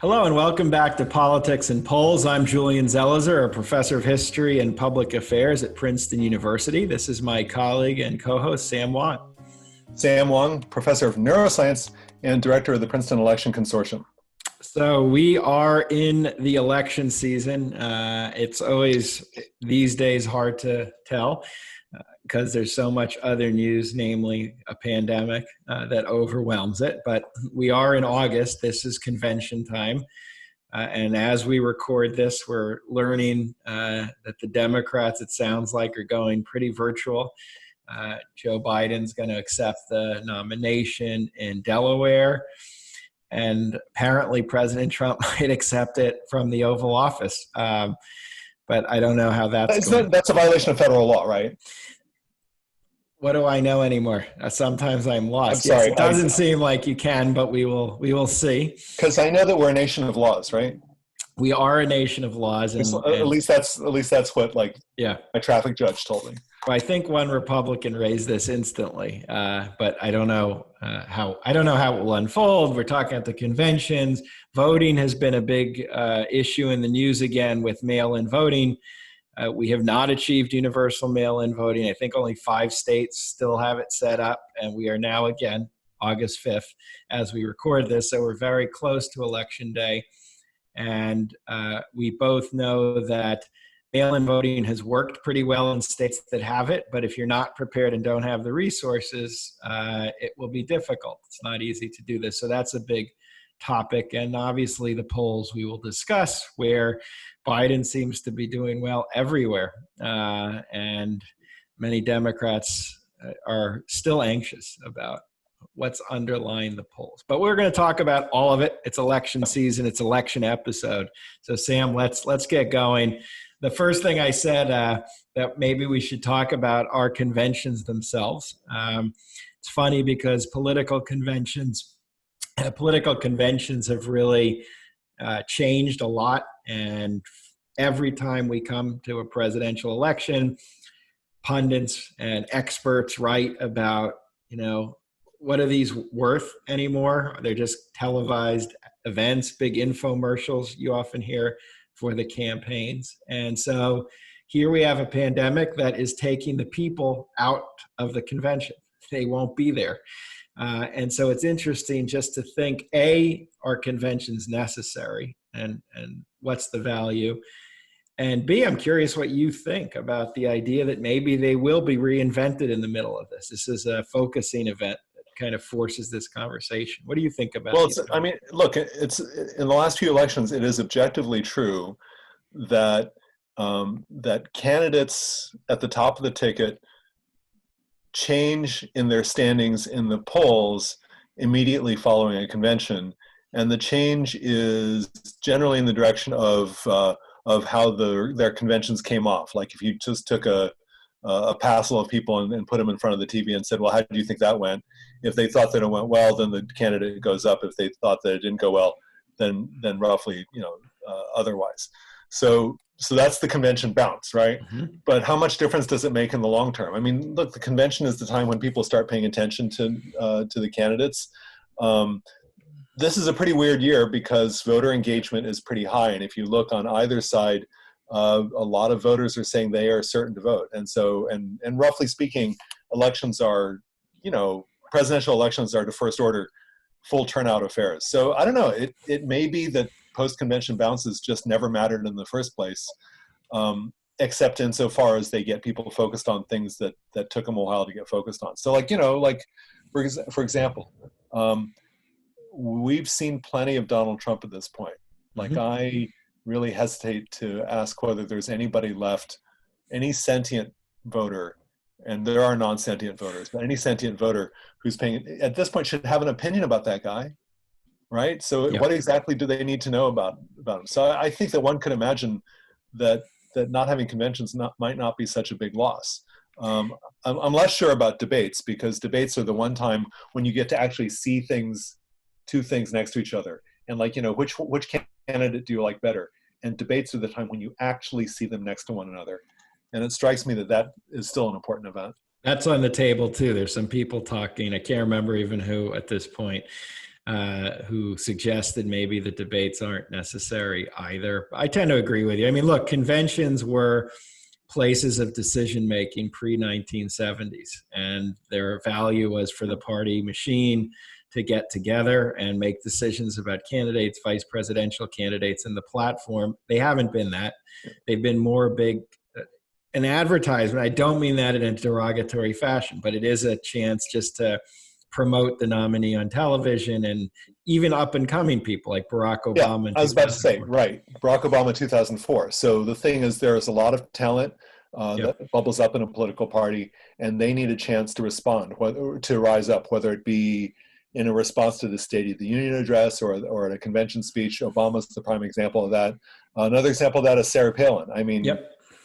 Hello and welcome back to Politics and Polls. I'm Julian Zelizer, a professor of history and public affairs at Princeton University. This is my colleague and co-host, Sam Wong. Sam Wong, professor of neuroscience and director of the Princeton Election Consortium. So we are in the election season. It's always these days hard to tell because there's so much other news, namely a pandemic that overwhelms it. But we are in August. This is convention time. And as we record this, we're learning that the Democrats, it sounds like, are going pretty virtual. Joe Biden's going to accept the nomination in Delaware. And apparently President Trump might accept it from the Oval Office. But I don't know how that's going. That's a violation of federal law, right? What do I know anymore? Sometimes I'm lost. I'm sorry. Yes, it doesn't seem like you can, but we will see. Because I know that we're a nation of laws, right? We are a nation of laws, at least that's what my traffic judge told me. Well, I think one Republican raised this instantly, but I don't know how. I don't know how it will unfold. We're talking at the conventions. Voting has been a big issue in the news again with mail-in voting. We have not achieved universal mail-in voting. I think only 5 states still have it set up, and we are now again August 5th as we record this. So we're very close to Election Day, and we both know that mail-in voting has worked pretty well in states that have it, but if you're not prepared and don't have the resources, it will be difficult. It's not easy to do this. So that's a big topic. And obviously the polls we will discuss, where Biden seems to be doing well everywhere. And many Democrats are still anxious about what's underlying the polls. But we're going to talk about all of it. It's election season. It's election episode. So Sam, let's get going. The first thing I said that maybe we should talk about are conventions themselves. It's funny because political conventions have really changed a lot. And every time we come to a presidential election, pundits and experts write about, what are these worth anymore? They're just televised events, big infomercials you often hear for the campaigns. And so here we have a pandemic that is taking the people out of the convention. They won't be there. And so it's interesting just to think, A, are conventions necessary and what's the value? And B, I'm curious what you think about the idea that maybe they will be reinvented in the middle of this. This is a focusing event that kind of forces this conversation. What do you think about Well, look, it's in the last few elections, it is objectively true that that candidates at the top of the ticket change in their standings in the polls immediately following a convention, and the change is generally in the direction of how their conventions came off. Like if you just took a passel of people and put them in front of the TV and said, "Well, how do you think that went?" If they thought that it went well, then the candidate goes up. If they thought that it didn't go well, then roughly otherwise. So that's the convention bounce, right? Mm-hmm. But how much difference does it make in the long term? I mean, look, the convention is the time when people start paying attention to the candidates. This is a pretty weird year because voter engagement is pretty high, and if you look on either side, a lot of voters are saying they are certain to vote. And so, and roughly speaking, elections are, presidential elections are to first order, full turnout affairs. So I don't know. It may be that post-convention bounces just never mattered in the first place, except insofar as they get people focused on things that took them a while to get focused on. So for example, we've seen plenty of Donald Trump at this point. Like mm-hmm. I really hesitate to ask whether there's anybody left, any sentient voter, and there are non-sentient voters, but any sentient voter who's paying, at this point, should have an opinion about that guy. Right. So What exactly do they need to know about him? So I think that one could imagine that not having conventions might not be such a big loss. I'm less sure about debates, because debates are the one time when you get to actually see two things next to each other. And which candidate do you like better? And debates are the time when you actually see them next to one another. And it strikes me that is still an important event. That's on the table too. There's some people talking. I can't remember even who at this point. who suggested maybe the debates aren't necessary either. I tend to agree with you. I mean, look, conventions were places of decision making pre-1970s, and their value was for the party machine to get together and make decisions about candidates, vice presidential candidates, and the platform. They haven't been that. They've been more big an advertisement. I don't mean that in a derogatory fashion, but it is a chance just to promote the nominee on television, and even up and coming people like Barack Obama. Yeah, I was about to say, right, Barack Obama 2004. So the thing is, there's a lot of talent that bubbles up in a political party, and they need a chance to respond, to rise up, whether it be in a response to the State of the Union address or at a convention speech. Obama's the prime example of that. Another example of that is Sarah Palin. I mean,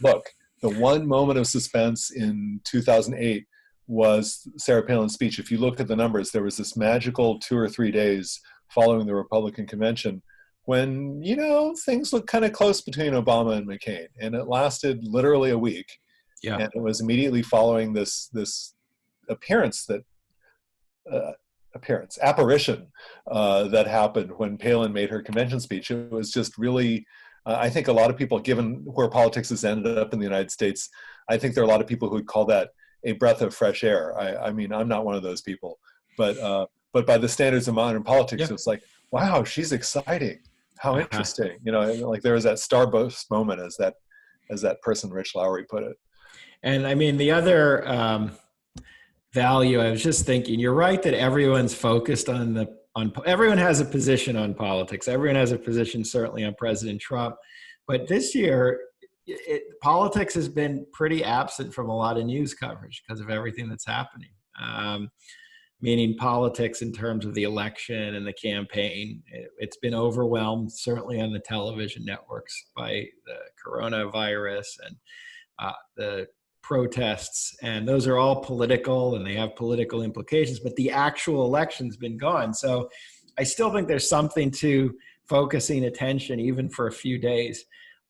look, the one moment of suspense in 2008 was Sarah Palin's speech. If you look at the numbers, there was this magical 2 or 3 days following the Republican convention when, you know, things looked kind of close between Obama and McCain, and it lasted literally a week. Yeah. And it was immediately following this apparition that happened when Palin made her convention speech. It was just really, I think a lot of people, given where politics has ended up in the United States, I think there are a lot of people who would call that a breath of fresh air. I mean, I'm not one of those people, but by the standards of modern politics, it's like, wow, she's exciting. How interesting. You know, like there was that starburst moment, as that person, Rich Lowry, put it. And I mean, the other value, I was just thinking, you're right that everyone's focused on everyone has a position on politics. Everyone has a position certainly on President Trump, but this year, politics has been pretty absent from a lot of news coverage because of everything that's happening. Meaning politics in terms of the election and the campaign. It's been overwhelmed, certainly on the television networks, by the coronavirus and the protests. And those are all political and they have political implications, but the actual election's been gone. So I still think there's something to focusing attention, even for a few days,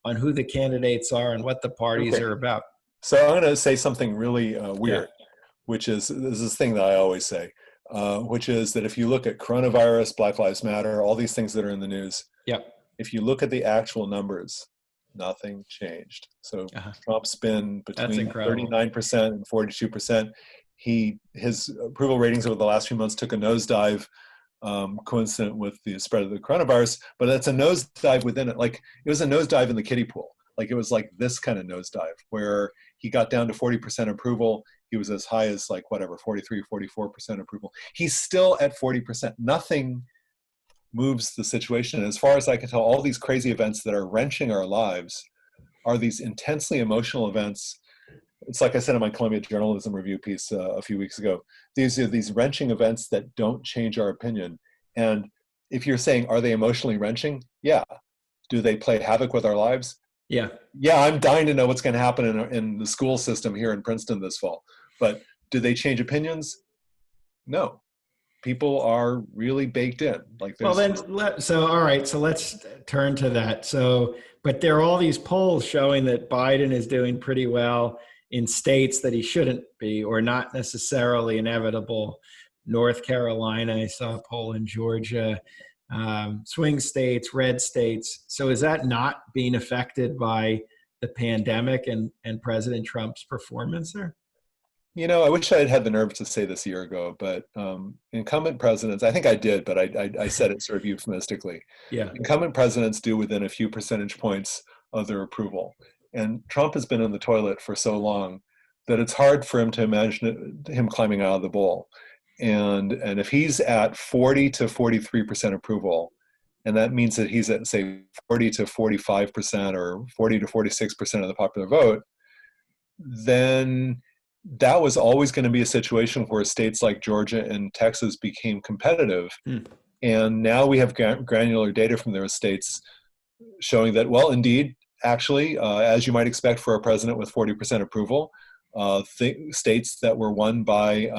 on who the candidates are and what the parties are about. So I'm going to say something really weird, which is this thing that I always say, which is that if you look at coronavirus, Black Lives Matter, all these things that are in the news, if you look at the actual numbers, nothing changed. So Trump's been between 39% and 42%. His approval ratings over the last few months took a nosedive, coincident with the spread of the coronavirus, but that's a nosedive within it. Like it was a nosedive in the kiddie pool. Like it was like this kind of nosedive where he got down to 40% approval. He was as high as like whatever, 43, 44% approval. He's still at 40%. Nothing moves the situation. And as far as I can tell, all these crazy events that are wrenching our lives are these intensely emotional events. It's like I said in my Columbia Journalism Review piece a few weeks ago. These are these wrenching events that don't change our opinion. And if you're saying, are they emotionally wrenching? Yeah. Do they play havoc with our lives? Yeah. Yeah, I'm dying to know what's going to happen in the school system here in Princeton this fall. But do they change opinions? No. People are really baked in. Like, well, then, all right. So let's turn to that. So, but there are all these polls showing that Biden is doing pretty well in states that he shouldn't be, or not necessarily inevitable. North Carolina, I saw a poll in Georgia, swing states, red states. So is that not being affected by the pandemic and President Trump's performance there? You know, I wish I had had the nerve to say this a year ago, but incumbent presidents, I think I did, but I said it sort of euphemistically. Yeah. Incumbent presidents do within a few percentage points of their approval. And Trump has been in the toilet for so long that it's hard for him to imagine him climbing out of the bowl. And if he's at 40 to 43% approval, and that means that he's at, say, 40 to 45% or 40 to 46% of the popular vote, then that was always going to be a situation where states like Georgia and Texas became competitive. And now we have granular data from those states showing that, well, indeed, actually, as you might expect for a president with 40% approval, states that were won by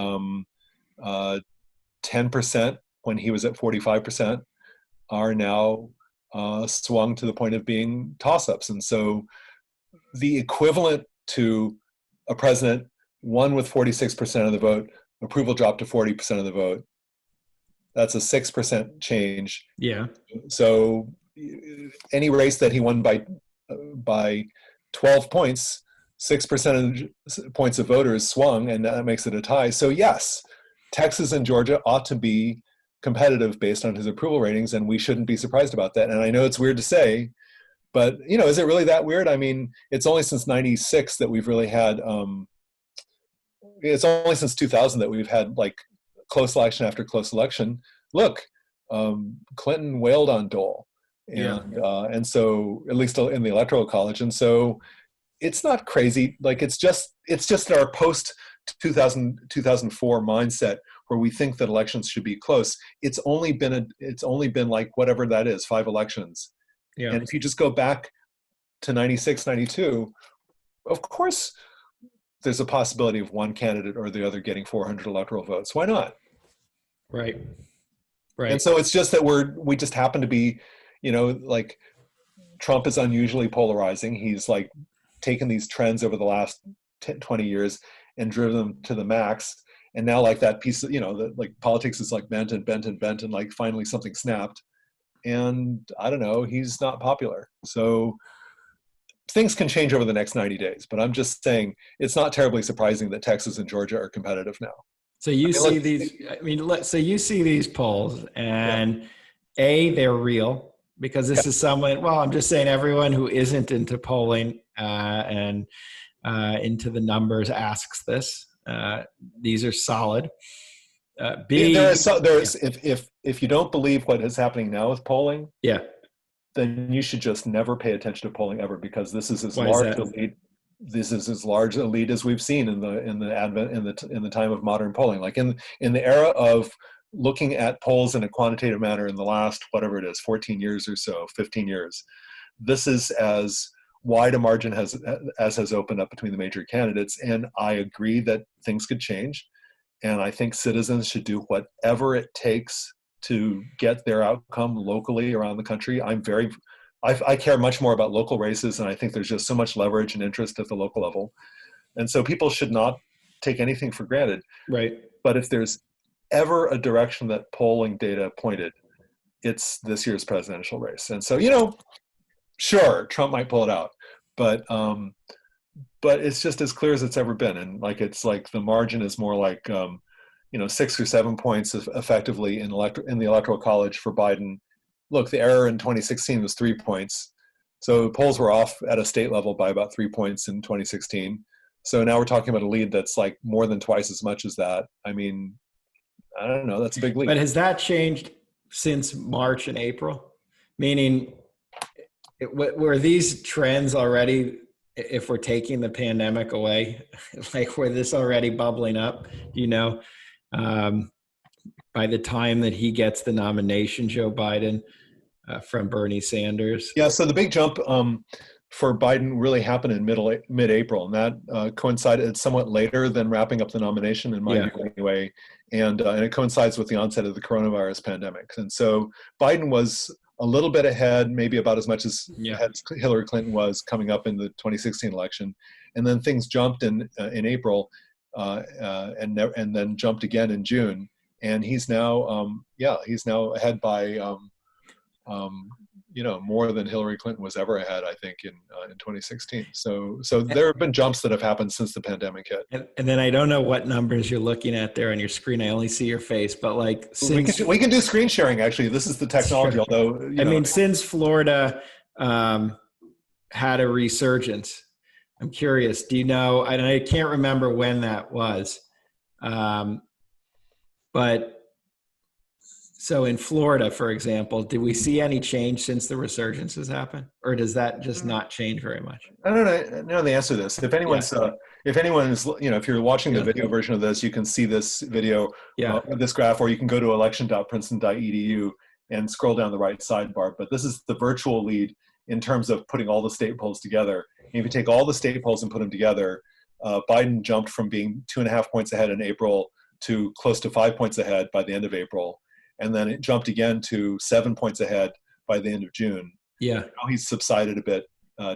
10% when he was at 45% are now swung to the point of being toss-ups. And so the equivalent to a president won with 46% of the vote, approval dropped to 40% of the vote, That's a 6% change. Yeah. So any race that he won by 12 points, 6% points of voters swung, and that makes it a tie. So yes, Texas and Georgia ought to be competitive based on his approval ratings, and we shouldn't be surprised about that. And I know it's weird to say, but is it really that weird? I mean, it's only since '96 that we've really had. It's only since 2000 that we've had like close election after close election. Look, Clinton wailed on Dole, and so at least in the Electoral College, and so it's not crazy. Like it's just our post 2004 mindset where we think that elections should be close. It's only been like whatever that is, 5 elections. Yeah. And if you just go back to 96, 92, of course there's a possibility of one candidate or the other getting 400 electoral votes. Why not? Right. And so it's just that we just happen to be, like Trump is unusually polarizing. He's like taken these trends over the last 20 years and driven them to the max. And now like that piece of, like politics is like bent, and like finally something snapped. And I don't know, he's not popular. So things can change over the next 90 days, but I'm just saying it's not terribly surprising that Texas and Georgia are competitive now. So you see these polls, and they're real because this is someone, well, I'm just saying everyone who isn't into polling and into the numbers asks this. These are solid. If you don't believe what is happening now with polling, then you should just never pay attention to polling ever, because this is as large a lead. This is as large a lead as we've seen in the time of modern polling. Like in the era of looking at polls in a quantitative manner in the last, whatever it is, 14 years or so, 15 years, this is as wide a margin as has opened up between the major candidates. And I agree that things could change. And I think citizens should do whatever it takes to get their outcome locally around the country. I care much more about local races, and I think there's just so much leverage and interest at the local level. And so people should not take anything for granted. Right. But if there's ever a direction that polling data pointed, it's this year's presidential race. And so, sure, Trump might pull it out, but it's just as clear as it's ever been. And like, it's like the margin is more like, 6 or 7 points effectively in the Electoral College for Biden. Look, the error in 2016 was 3 points. So polls were off at a state level by about 3 points in 2016. So now we're talking about a lead that's like more than twice as much as that. I mean, I don't know, that's a big lead. But has that changed since March and April? Meaning, were these trends already, if we're taking the pandemic away, like were this already bubbling up, by the time that he gets the nomination, Joe Biden, from Bernie Sanders? Yeah, so the big jump for Biden really happened in mid-April, and that coincided somewhat later than wrapping up the nomination, in my view anyway, and it coincides with the onset of the coronavirus pandemic. And so Biden was a little bit ahead, maybe about as much as Hillary Clinton was coming up in the 2016 election, and then things jumped in April, and then jumped again in June. And he's now, ahead by, more than Hillary Clinton was ever ahead, I think, in 2016. So there have been jumps that have happened since the pandemic hit. And then I don't know what numbers you're looking at there on your screen. I only see your face, but like we can do screen sharing. Actually, this is the technology. Sure. Although since Florida had a resurgence, I'm curious. Do you know? And I can't remember when that was. But so in Florida, for example, did we see any change since the resurgence has happened, or does that just not change very much? I don't know the answer to this. If anyone's, if you're watching the video version of this, you can see this video, this graph, or you can go to election.princeton.edu and scroll down the right sidebar. But this is the virtual lead in terms of putting all the state polls together. And if you take all the state polls and put them together, Biden jumped from being 2.5 points ahead in April to close to 5 points ahead by the end of April. And then it jumped again to 7 points ahead by the end of June. Yeah. Now he's subsided a bit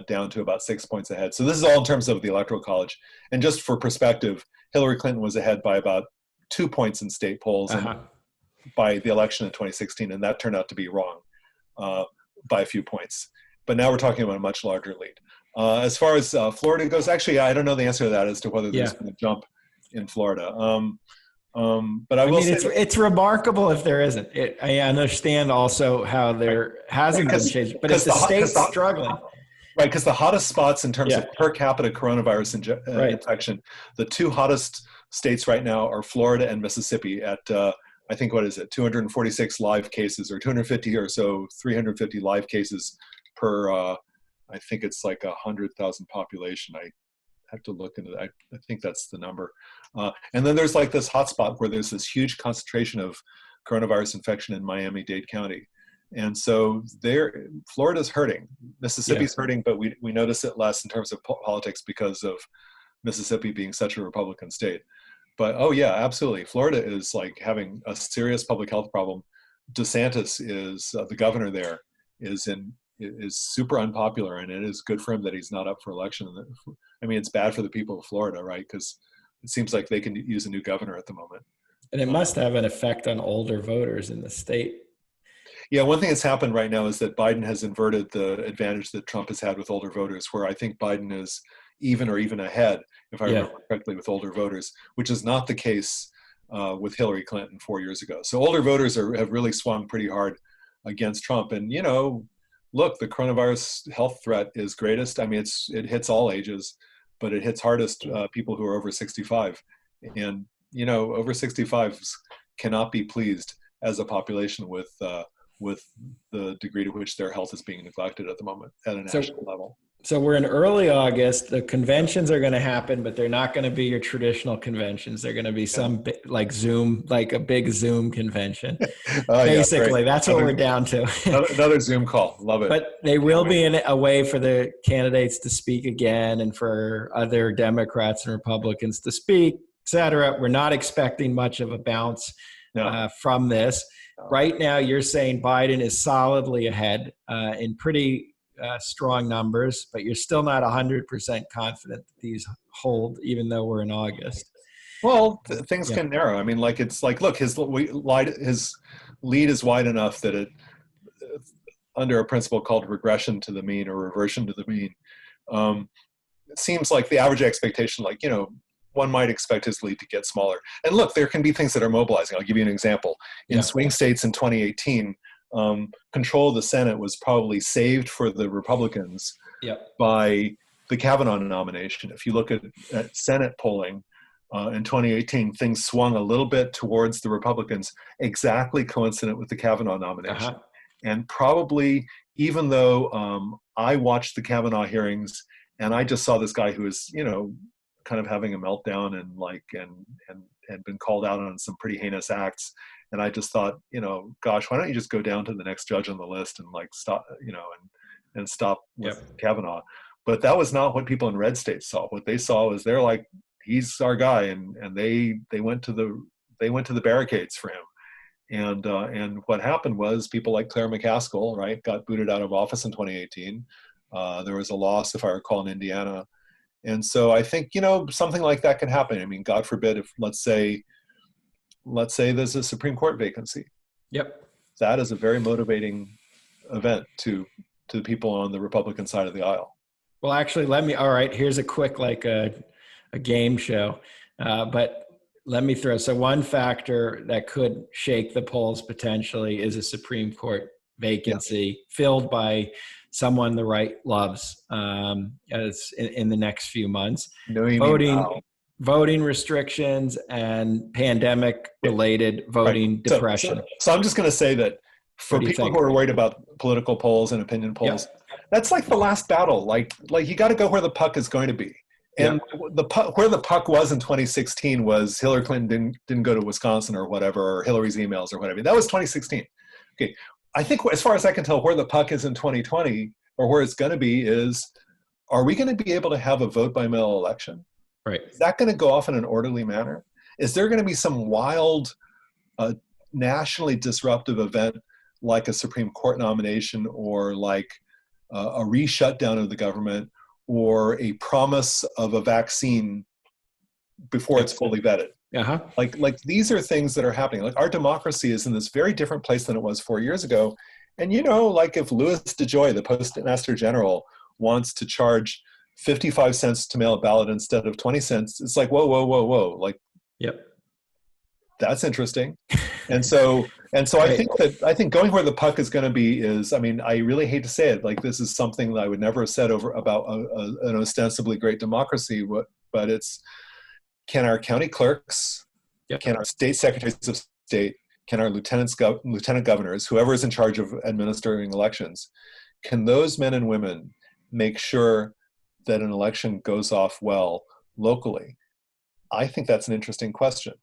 down to about 6 points ahead. So this is all in terms of the Electoral College. And just for perspective, Hillary Clinton was ahead by about 2 points in state polls. by the election in 2016, and that turned out to be wrong by a few points. But now we're talking about a much larger lead. As far as Florida goes, actually, I don't know the answer to that as to whether there's been a jump in Florida. But I will mean, say it's remarkable if there isn't. I understand also how there hasn't been change, but if the state's struggling. Right, because the hottest spots in terms of per capita coronavirus infection, the two hottest states right now are Florida and Mississippi at, I think, 246 live cases, or 250 or so, 350 live cases per, I think it's like 100,000 population. I have to look into that. I think that's the number. And then there's like this hotspot where there's this huge concentration of coronavirus infection in Miami-Dade County. And so Florida's hurting. Mississippi's hurting, but we notice it less in terms of politics because of Mississippi being such a Republican state. But oh yeah, absolutely. Florida is like having a serious public health problem. DeSantis is the governor there is super unpopular, and it is good for him that he's not up for election. I mean, it's bad for the people of Florida, right? Because it seems like they can use a new governor at the moment. And it must have an effect on older voters in the state. Yeah, one thing that's happened right now is that Biden has inverted the advantage that Trump has had with older voters, where I think Biden is even ahead, if I remember correctly, with older voters, which is not the case with Hillary Clinton 4 years ago. So older voters have really swung pretty hard against Trump. And, look, the coronavirus health threat is greatest. I mean, it hits all ages, but it hits hardest people who are over 65. And, over 65s cannot be pleased as a population with the degree to which their health is being neglected at the moment at a national level. So we're in early August. The conventions are going to happen, but they're not going to be your traditional conventions. They're going to be some like Zoom, like a big Zoom convention. Basically, that's what we're down to. Another Zoom call. Love it. But they will be in a way for the candidates to speak again and for other Democrats and Republicans to speak, et cetera. We're not expecting much of a bounce from this. Right now, you're saying Biden is solidly ahead in pretty strong numbers, but you're still not 100% confident that these hold, even though we're in August. Well, things can narrow. I mean, look, his lead is wide enough that it, under a principle called regression to the mean or reversion to the mean, it seems like the average expectation, one might expect his lead to get smaller. And look, there can be things that are mobilizing. I'll give you an example. In swing states in 2018, control of the Senate was probably saved for the Republicans by the Kavanaugh nomination. If you look at Senate polling in 2018, things swung a little bit towards the Republicans, exactly coincident with the Kavanaugh nomination. And probably, even though I watched the Kavanaugh hearings and I just saw this guy who was, kind of having a meltdown and been called out on some pretty heinous acts. And I just thought, gosh, why don't you just go down to the next judge on the list and stop, and stop with Kavanaugh. But that was not what people in red states saw. What they saw was they're like, he's our guy. And they went to the barricades for him. And what happened was people like Claire McCaskill, right, got booted out of office in 2018. There was a loss, if I recall, in Indiana. And so I think, something like that can happen. I mean, God forbid if, let's say there's a Supreme Court vacancy. That is a very motivating event to the people on the Republican side of the aisle. Well, actually, all right, here's a quick, a game show. But let me throw, so one factor that could shake the polls potentially is a Supreme Court vacancy filled by someone the right loves as in the next few months. Voting restrictions and pandemic-related voting depression. So I'm just going to say that for people who are worried about political polls and opinion polls, that's like the last battle. Like you got to go where the puck is going to be. And where the puck was in 2016 was Hillary Clinton didn't go to Wisconsin or whatever, or Hillary's emails or whatever. That was 2016. Okay. I think as far as I can tell, where the puck is in 2020 or where it's going to be is, are we going to be able to have a vote by mail election? Right. Is that going to go off in an orderly manner? Is there going to be some wild, nationally disruptive event like a Supreme Court nomination or like a re-shutdown of the government or a promise of a vaccine before it's fully vetted? Uh-huh. Like these are things that are happening. Like our democracy is in this very different place than it was 4 years ago. And like if Louis DeJoy, the Postmaster General, wants to charge 55 cents to mail a ballot instead of 20 cents, it's like, whoa, whoa, whoa, whoa. Like, Yep. that's interesting. And so Right. I think going where the puck is going to be is, I mean, I really hate to say it, like this is something that I would never have said over about an ostensibly great democracy, but it's, can our county clerks, Yep. can our state secretaries of state, can our lieutenant governors, whoever is in charge of administering elections, can those men and women make sure that an election goes off well locally? I think that's an interesting question.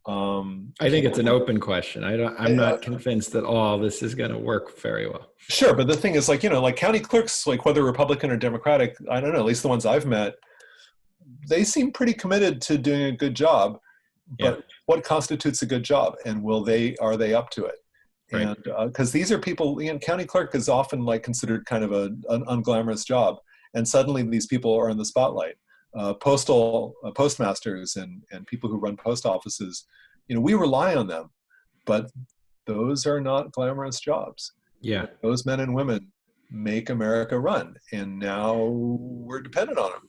I think it's an open question. I'm Uh, not convinced that all this is going to work very well. Sure, but the thing is, like, like county clerks, like whether Republican or Democratic, I don't know, at least the ones I've met, they seem pretty committed to doing a good job. Yeah. But what constitutes a good job, and are they up to it? Right. And because these are people, county clerk is often like considered kind of an unglamorous job, and suddenly these people are in the spotlight. Postmasters and people who run post offices, we rely on them, but those are not glamorous jobs. Yeah. Those men and women make America run, and now we're dependent on them.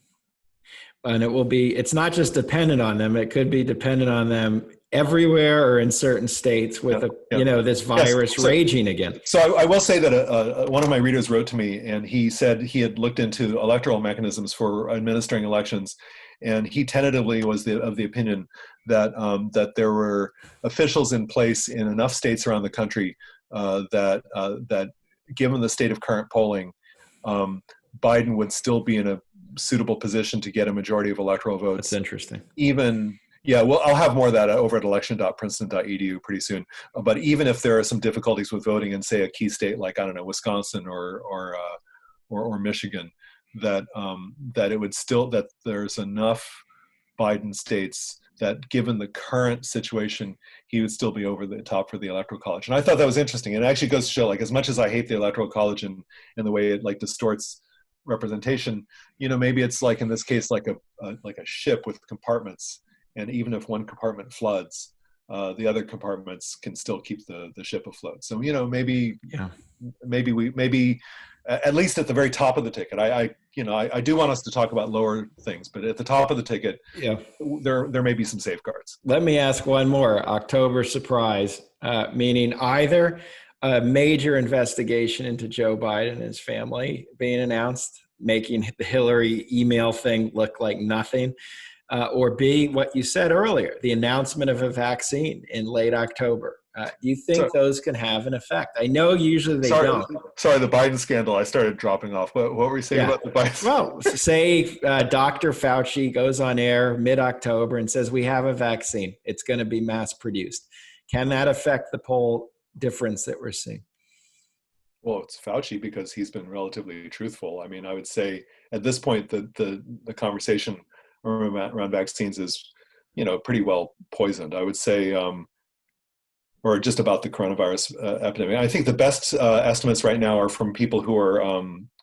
And it's not just dependent on them. It could be dependent on them everywhere or in certain states with this virus raging again. So I will say that one of my readers wrote to me, and he said he had looked into electoral mechanisms for administering elections, and he tentatively was of the opinion that that there were officials in place in enough states around the country that given the state of current polling, Biden would still be in a suitable position to get a majority of electoral votes. That's interesting. Well, I'll have more of that over at election.princeton.edu pretty soon. But even if there are some difficulties with voting in, say, a key state like, I don't know, Wisconsin or Michigan, that it would still, that there's enough Biden states that given the current situation, he would still be over the top for the Electoral College. And I thought that was interesting. And it actually goes to show, like, as much as I hate the Electoral College and the way it like distorts representation, maybe it's like in this case like a ship with compartments, and even if one compartment floods, the other compartments can still keep the ship afloat. So maybe at least at the very top of the ticket, I do want us to talk about lower things, but at the top of the ticket, there may be some safeguards. Let me ask one more. October surprise, meaning either a major investigation into Joe Biden and his family being announced, making the Hillary email thing look like nothing, or B, what you said earlier, the announcement of a vaccine in late October. Do you think those can have an effect? I know usually they don't. Sorry, the Biden scandal, I started dropping off. What were you saying about the Biden? Well, say Dr. Fauci goes on air mid-October and says, we have a vaccine. It's going to be mass produced. Can that affect the poll difference that we're seeing? Well, it's Fauci because he's been relatively truthful. I mean, I would say at this point, the conversation around vaccines is, pretty well poisoned. I would say, or just about the coronavirus epidemic. I think the best estimates right now are from people who are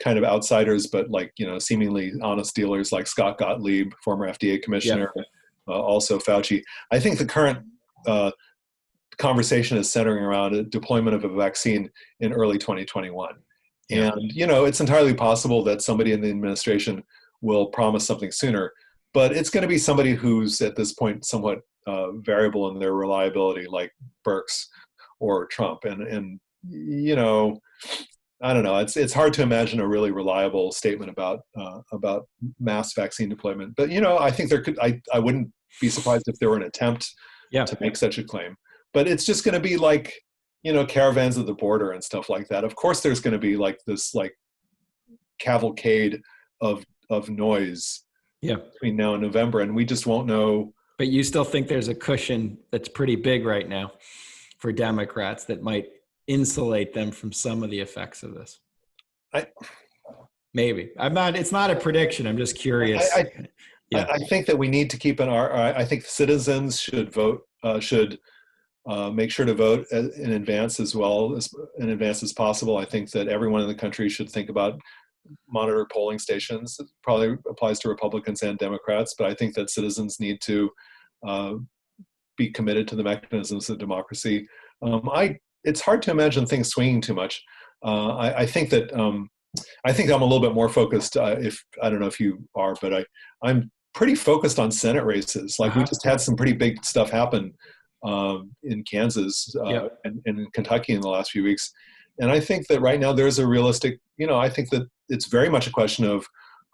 kind of outsiders, but like, seemingly honest dealers like Scott Gottlieb, former FDA commissioner, also Fauci. I think the current conversation is centering around a deployment of a vaccine in early 2021. And, it's entirely possible that somebody in the administration will promise something sooner, but it's going to be somebody who's at this point somewhat variable in their reliability, like Birx or Trump. And I don't know. It's hard to imagine a really reliable statement about mass vaccine deployment. But, I think there could, I wouldn't be surprised if there were an attempt to make such a claim. But it's just going to be like, caravans at the border and stuff like that. Of course, there's going to be like this like cavalcade of noise between now and November, and we just won't know. But you still think there's a cushion that's pretty big right now for Democrats that might insulate them from some of the effects of this? Maybe. It's not a prediction. I'm just curious. I think that we need to keep I think citizens should vote, make sure to vote in advance as possible. I think that everyone in the country should think about monitor polling stations. It probably applies to Republicans and Democrats, but I think that citizens need to be committed to the mechanisms of democracy. It's hard to imagine things swinging too much. I think that I think I'm a little bit more focused. If I don't know if you are, but I'm pretty focused on Senate races. Like we just had some pretty big stuff happen in Kansas and in Kentucky in the last few weeks. And I think that right now there's a realistic, I think that it's very much a question of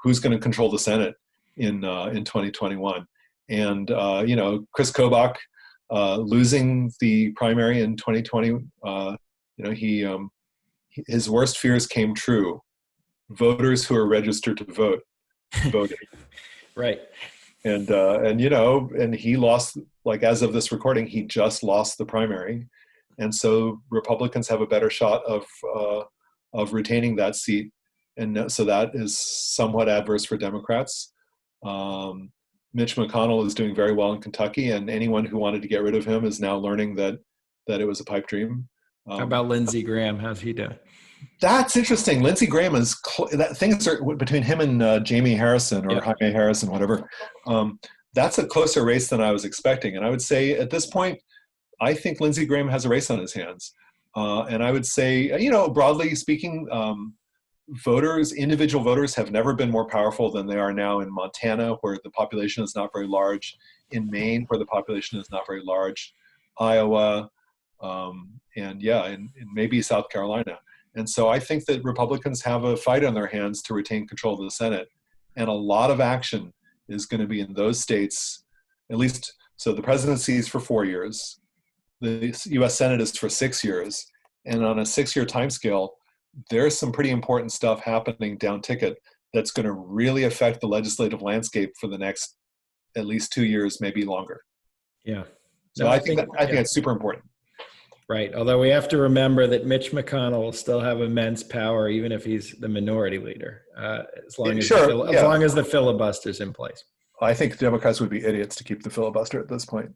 who's going to control the Senate in 2021. And, Chris Kobach losing the primary in 2020, his worst fears came true. Voters who are registered to vote voted. Right. And he lost, like as of this recording, he just lost the primary. And so Republicans have a better shot of retaining that seat. And so that is somewhat adverse for Democrats. Mitch McConnell is doing very well in Kentucky, and anyone who wanted to get rid of him is now learning that it was a pipe dream. How about Lindsey Graham? How's he doing? That's interesting. Lindsey Graham is things are between him and Jamie Harrison or Jaime Harrison, whatever. That's a closer race than I was expecting. And I would say at this point, I think Lindsey Graham has a race on his hands. And I would say, broadly speaking, individual voters have never been more powerful than they are now in Montana, where the population is not very large, in Maine, where the population is not very large, Iowa, and maybe South Carolina. And so I think that Republicans have a fight on their hands to retain control of the Senate. And a lot of action is going to be in those states, at least. So the presidency is for 4 years. The U.S. Senate is for 6 years. And on a 6-year timescale, there's some pretty important stuff happening down ticket that's going to really affect the legislative landscape for the next at least 2 years, maybe longer. Yeah. So I think it's super important. Right. Although we have to remember that Mitch McConnell will still have immense power, even if he's the minority leader, as long as the filibuster's in place. I think Democrats would be idiots to keep the filibuster at this point.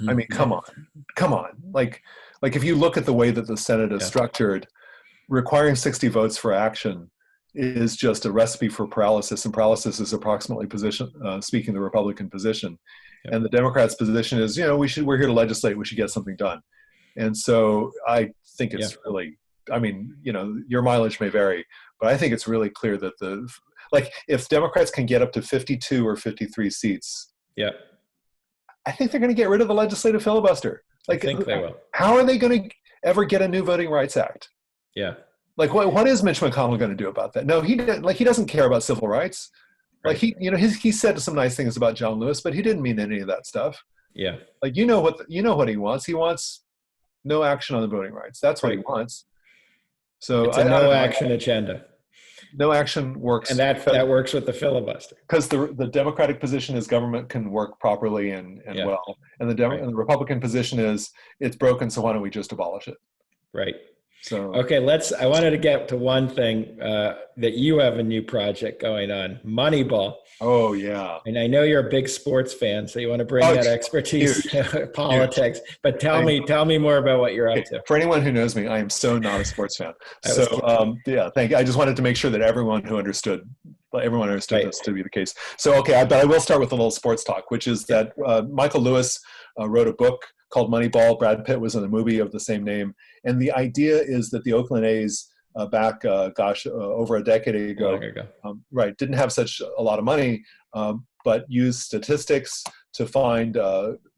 I mean, come on. Like if you look at the way that the Senate is structured, requiring 60 votes for action is just a recipe for paralysis, and paralysis is approximately speaking the Republican position. Yep. And the Democrats' position is, we're here to legislate, we should get something done. And so I think it's really, your mileage may vary, but I think it's really clear that if Democrats can get up to 52 or 53 seats, I think they're going to get rid of the legislative filibuster. I think they will. How are they going to ever get a new Voting Rights Act? Yeah. What is Mitch McConnell going to do about that? No, he doesn't care about civil rights. Right. He said some nice things about John Lewis, but he didn't mean any of that stuff. Yeah. What he wants. He wants no action on the voting rights. That's what he wants. So it's a no action agenda. No action works, and that works with the filibuster. Because the Democratic position is government can work properly and well, and the Republican position is it's broken, so why don't we just abolish it? Right. So okay, I wanted to get to one thing that you have a new project going on, Moneyball. Oh yeah. And I know you're a big sports fan, so you want to bring that expertise to politics. Huge. But tell me more about what you're up to. For anyone who knows me, I am so not a sports fan. Thank you. I just wanted to make sure that everyone understood this to be the case. So but I will start with a little sports talk, which is that Michael Lewis wrote a book called Moneyball. Brad Pitt was in a movie of the same name. And the idea is that the Oakland A's over a decade ago, didn't have such a lot of money, but used statistics to find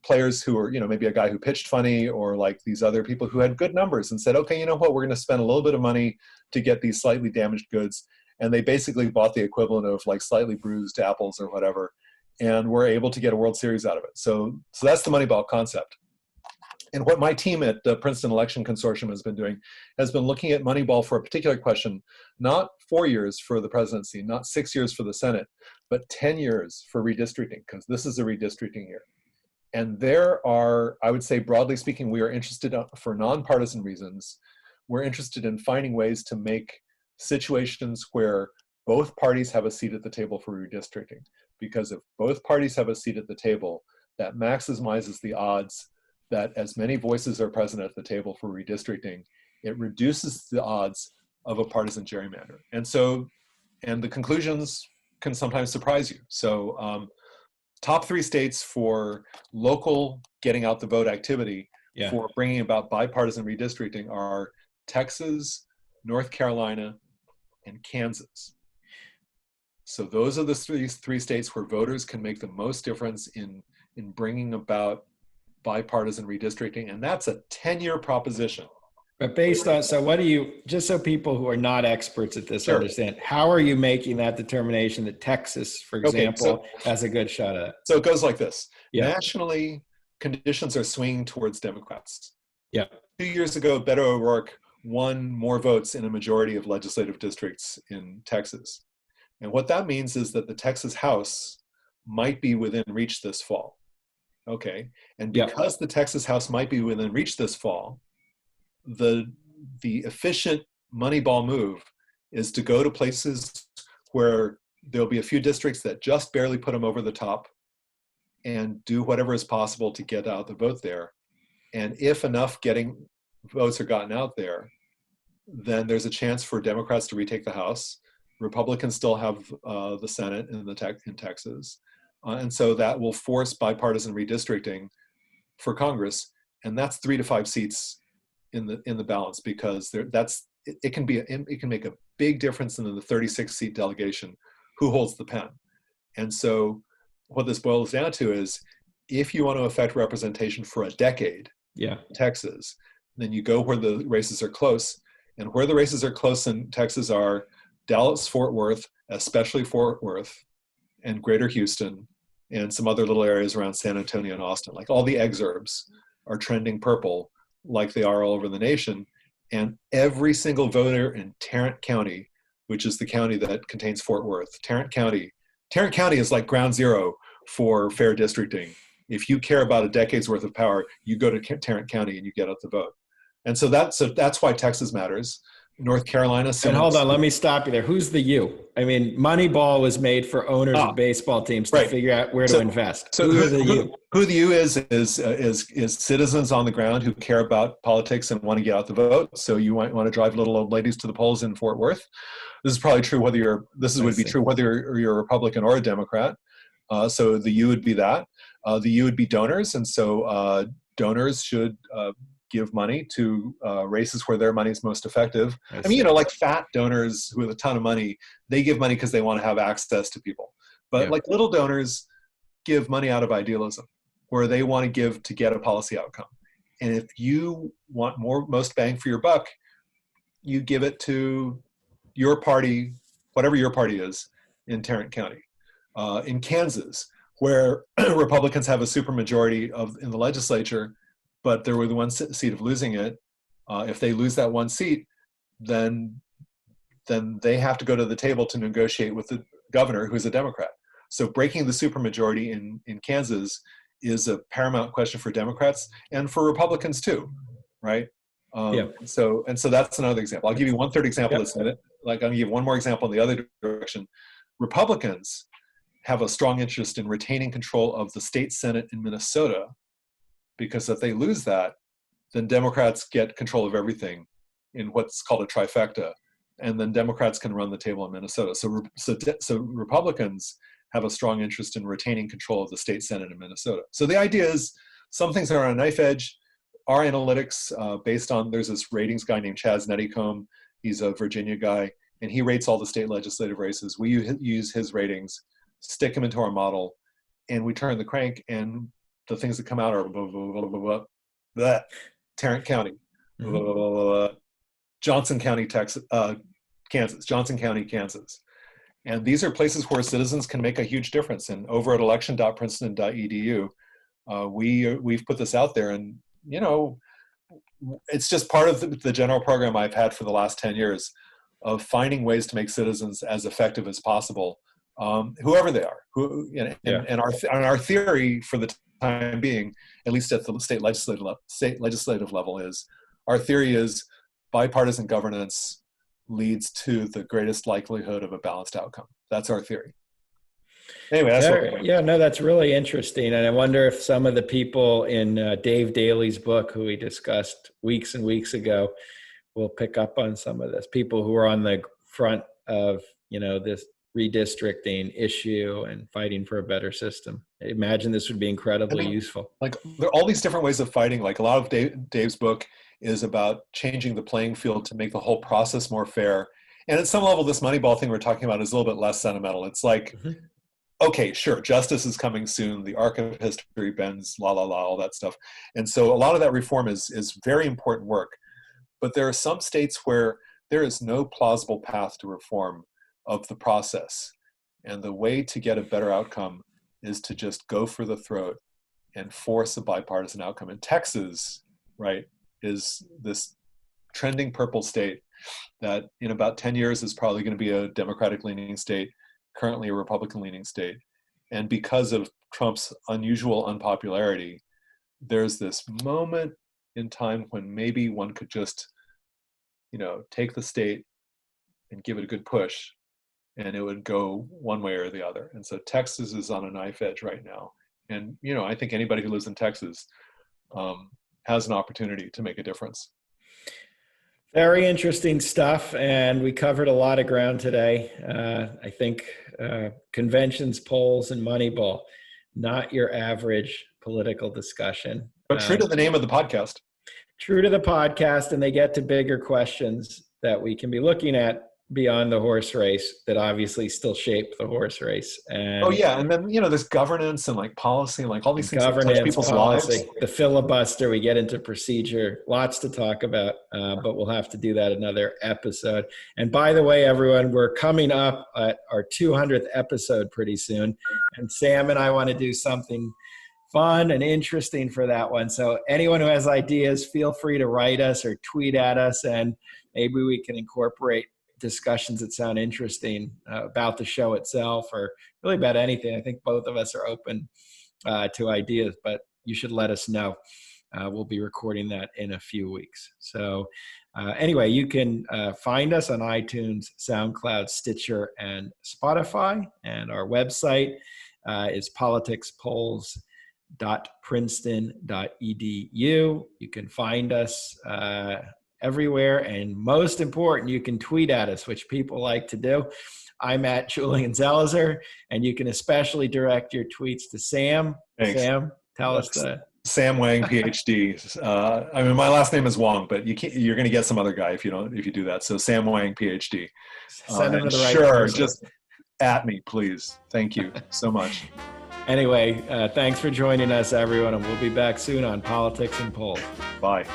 players who were, maybe a guy who pitched funny or like these other people who had good numbers and said, okay, you know what, we're going to spend a little bit of money to get these slightly damaged goods. And they basically bought the equivalent of like slightly bruised apples or whatever, and were able to get a World Series out of it. So that's the Moneyball concept. And what my team at the Princeton Election Consortium has been doing has been looking at Moneyball for a particular question, not 4 years for the presidency, not 6 years for the Senate, but 10 years for redistricting, because this is a redistricting year. And there are, I would say, broadly speaking, we are interested for nonpartisan reasons. We're interested in finding ways to make situations where both parties have a seat at the table for redistricting. Because if both parties have a seat at the table, that maximizes the odds that as many voices are present at the table for redistricting, it reduces the odds of a partisan gerrymander. And the conclusions can sometimes surprise you. So top three states for local getting out the vote activity Yeah. for bringing about bipartisan redistricting are Texas, North Carolina, and Kansas. So those are the three states where voters can make the most difference in bringing about bipartisan redistricting, and that's a 10-year proposition. But based on, so what do you, just so people who are not experts at this Sure. understand, how are you making that determination that Texas, for example, has a good shot at it? So it goes like this. Yeah. Nationally, conditions are swinging towards Democrats. Yeah. 2 years ago, Beto O'Rourke won more votes in a majority of legislative districts in Texas. And what that means is that the Texas House might be within reach this fall. Okay. And because the Texas House might be within reach this fall, the efficient Moneyball move is to go to places where there'll be a few districts that just barely put them over the top and do whatever is possible to get out the vote there. And if enough getting votes are gotten out there, then there's a chance for Democrats to retake the House. Republicans still have the Senate in Texas. And so that will force bipartisan redistricting for Congress. And that's 3 to 5 seats in the balance, because it can make a big difference in the 36-seat delegation who holds the pen. And so what this boils down to is, if you want to affect representation for a decade in Texas, then you go where the races are close. And where the races are close in Texas are Dallas, Fort Worth, especially Fort Worth, and Greater Houston, and some other little areas around San Antonio and Austin. Like, all the exurbs are trending purple, like they are all over the nation. And every single voter in Tarrant County, which is the county that contains Fort Worth, Tarrant County is like ground zero for fair districting. If you care about a decade's worth of power, you go to Tarrant County and you get out the vote. And so that's why Texas matters. North Carolina. And hold on, let me stop you there. Who's the you? I mean, Moneyball was made for owners of baseball teams to figure out where to invest. So who the you is citizens on the ground who care about politics and want to get out the vote. So you might want to drive little old ladies to the polls in Fort Worth. This is probably true whether you're a Republican or a Democrat. So the you would be that. The you would be donors, and so donors should give money to races where their money is most effective. I mean, like fat donors who have a ton of money, they give money because they want to have access to people. But like little donors give money out of idealism, where they want to give to get a policy outcome. And if you want most bang for your buck, you give it to your party, whatever your party is, in Tarrant County. In Kansas, where Republicans have a supermajority in the legislature, but they're within one seat of losing it. If they lose that one seat, then they have to go to the table to negotiate with the governor, who's a Democrat. So breaking the supermajority in Kansas is a paramount question for Democrats and for Republicans too, right? So that's another example. I'll give you one third example that's in it. Like, I'm gonna give one more example in the other direction. Republicans have a strong interest in retaining control of the state Senate in Minnesota, because if they lose that, then Democrats get control of everything in what's called a trifecta, and then Democrats can run the table in Minnesota. So Republicans have a strong interest in retaining control of the state Senate in Minnesota. So the idea is, some things are on a knife edge. Our analytics, based on, there's this ratings guy named Chaz Netticomb. He's a Virginia guy, and he rates all the state legislative races. We use his ratings, stick them into our model, and we turn the crank, and the things that come out are blah, blah, blah, blah, blah, blah. Tarrant County, blah, blah, blah, blah, Johnson County, Texas, Kansas, Johnson County, Kansas. And these are places where citizens can make a huge difference. And over at election.princeton.edu, we've put this out there, and it's just part of the general program I've had for the last 10 years of finding ways to make citizens as effective as possible, whoever they are. And our theory for the time being, at least at the state legislative level, is our theory is bipartisan governance leads to the greatest likelihood of a balanced outcome. That's our theory. Anyway, that's really interesting. And I wonder if some of the people in Dave Daly's book, who we discussed weeks and weeks ago, will pick up on some of this. People who are on the front of, this redistricting issue and fighting for a better system. I imagine this would be incredibly useful. Like there are all these different ways of fighting. Like a lot of Dave's book is about changing the playing field to make the whole process more fair. And at some level, this Moneyball thing we're talking about is a little bit less sentimental. It's like, okay, sure, justice is coming soon. The arc of history bends, la, la, la, all that stuff. And so a lot of that reform is very important work. But there are some states where there is no plausible path to reform of the process. And the way to get a better outcome is to just go for the throat and force a bipartisan outcome. And Texas, right, is this trending purple state that in about 10 years is probably going to be a Democratic-leaning state, currently a Republican-leaning state. And because of Trump's unusual unpopularity, there's this moment in time when maybe one could just, take the state and give it a good push, and it would go one way or the other. And so Texas is on a knife edge right now. And, I think anybody who lives in Texas has an opportunity to make a difference. Very interesting stuff, and we covered a lot of ground today. I think conventions, polls, and Moneyball, not your average political discussion. But true to the name of the podcast. True to the podcast, and they get to bigger questions that we can be looking at beyond the horse race that obviously still shape the horse race. And and then there's governance and like policy and like all these things that touch people's policy, lives. The filibuster, we get into procedure, lots to talk about, but we'll have to do that another episode. And by the way, everyone, we're coming up at our 200th episode pretty soon, and Sam and I want to do something fun and interesting for that one. So anyone who has ideas, feel free to write us or tweet at us, and maybe we can incorporate discussions that sound interesting about the show itself, or really about anything. I think both of us are open to ideas, but you should let us know. We'll be recording that in a few weeks. So anyway, you can find us on iTunes, SoundCloud, Stitcher, and Spotify. And our website is politicspolls.princeton.edu. You can find us everywhere, and most important, you can tweet at us, which people like to do. I'm at Julian Zelizer, and you can especially direct your tweets to Sam. Thanks. Sam, tell us the Sam Wang, PhD. My last name is Wang, but you're going to get some other guy if you do that. So Sam Wang, PhD. Send him to the right Sure, person. just at me, please. Thank you so much. Anyway, thanks for joining us, everyone, and we'll be back soon on Politics and Polls. Bye.